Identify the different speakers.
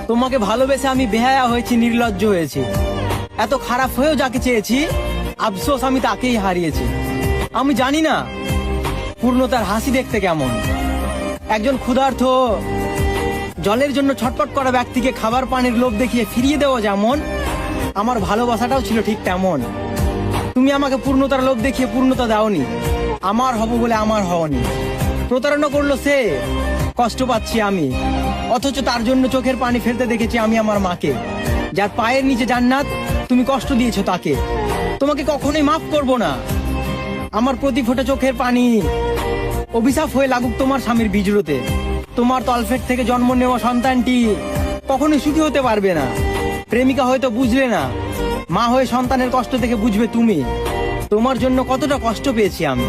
Speaker 1: তোমাকে ভালোবেসে আমি বেহায়া হয়েছি, নির্লজ্জ হয়েছি। এত খারাপ হয়েও যাকে চেয়েছি, আফসোস আমি তাকেই হারিয়েছি। আমি জানি না পূর্ণতার হাসি দেখতে কেমন। একজন ক্ষুধার্ত জলের জন্য ছটফট করা ব্যক্তিকে খাবার পানির লোভ দেখিয়ে ফিরিয়ে দেওয়া যেমন, আমার ভালোবাসাটাও ছিল ঠিক তেমন। তুমি আমাকে পূর্ণতার লোভ দেখিয়ে পূর্ণতা দাওনি, আমার হব বলে আমার হওনি। প্রতারণা করলো সে, কষ্ট পাচ্ছি আমি, অথচ তার জন্য চোখের পানি ফেলতে দেখেছি আমি আমার মাকে। যার পায়ের নিচে জান্নাত, তুমি কষ্ট দিয়েছো তাকে। তোমাকে কখনোই মাফ করব না। আমার প্রতি ফোঁটা চোখের পানি অভিশাপ হয়ে লাগুক তোমার স্বামীর বিজড়তে। তোমার তলফেট থেকে জন্ম নেওয়া সন্তানটি কখনোই সুখী হতে পারবে না। প্রেমিকা হয়তো বুঝলে না, মা হয়ে সন্তানের কষ্ট থেকে বুঝবে তুমি। তোমার জন্য কতটা কষ্ট পেয়েছি আমি।